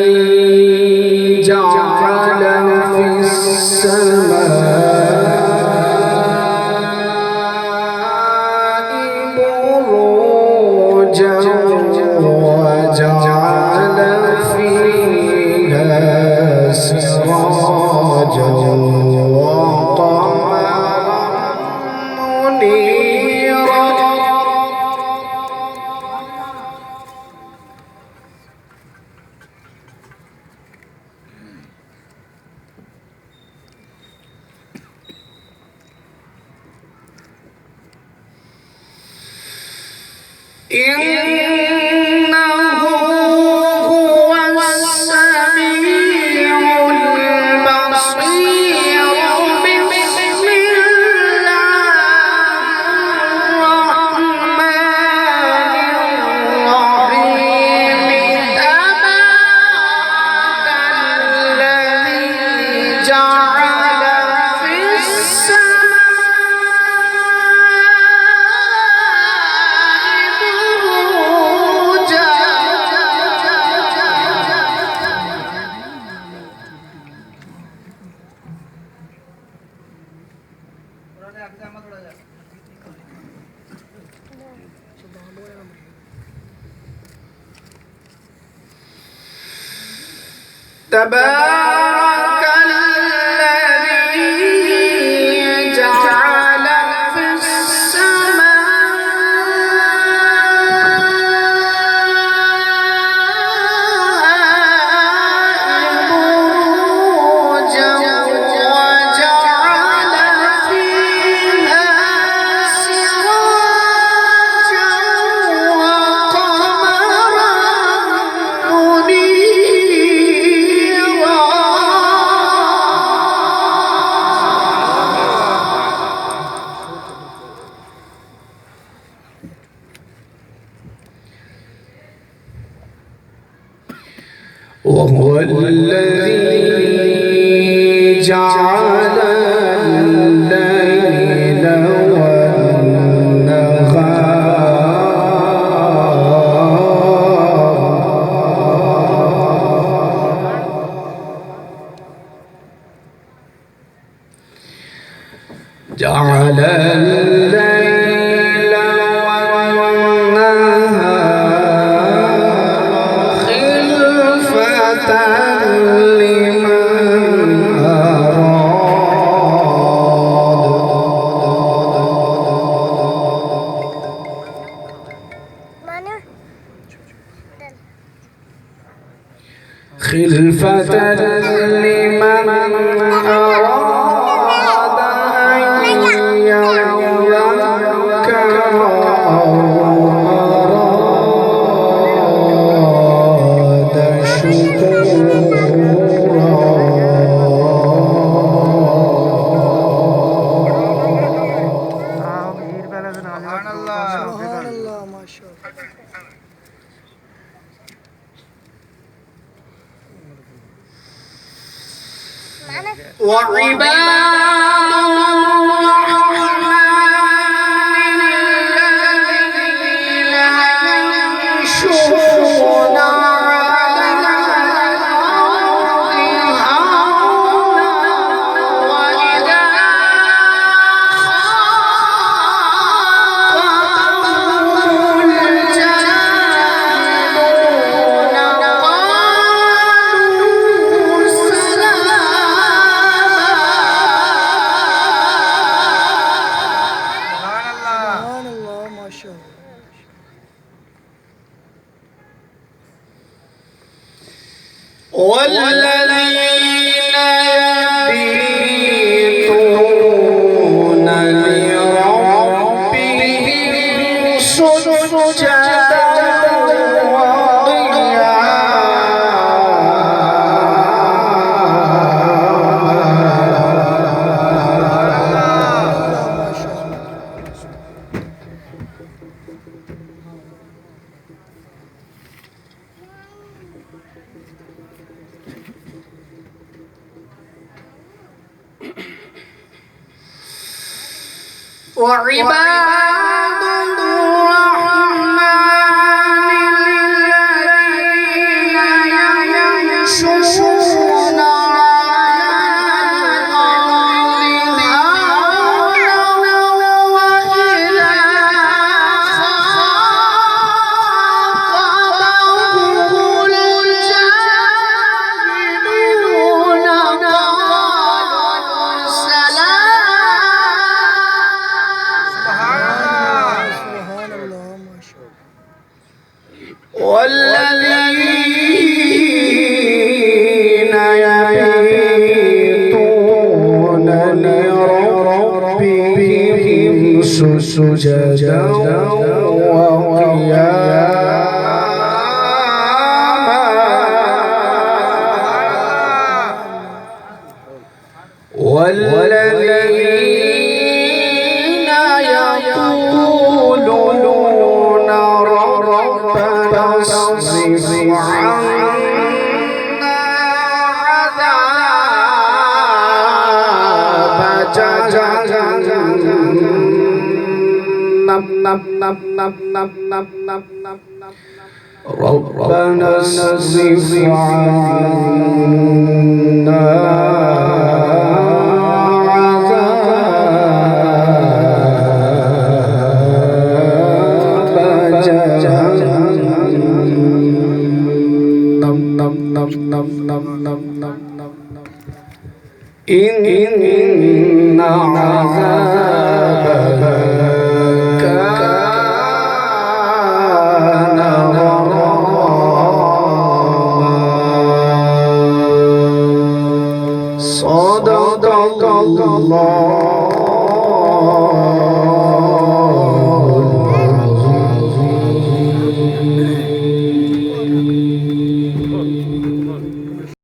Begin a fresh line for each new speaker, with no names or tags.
الذي جعل في السماء بروجا وجعل فيها سراجا وقمرا منيرا إنه هو السميع البصير بسم الله الرحمن الرحيم تبارك الذي جعل في تبارك الذي جعل في السماء بروجا وجعل فيها سراجا وقمرا منيرا وهو الذي جعل الليل والنهار جعل الليل والنهار خلفة لمن أراد أن يذكر أو أراد شكورا سبحان الله ما شاء الله وعباد الرحمن الذين يمشون على الأرض هونا وإذا خاطبهم الجاهلون قالوا سلاما والذين يبيتون لربهم سجدا وعباد الرحمن
والذين يبيتون لربهم سجدا والذين يقولون ربنا اصرف عنا عذاب جهنم ربنا اصرف عنا إن عذابها كان غراما صدق الله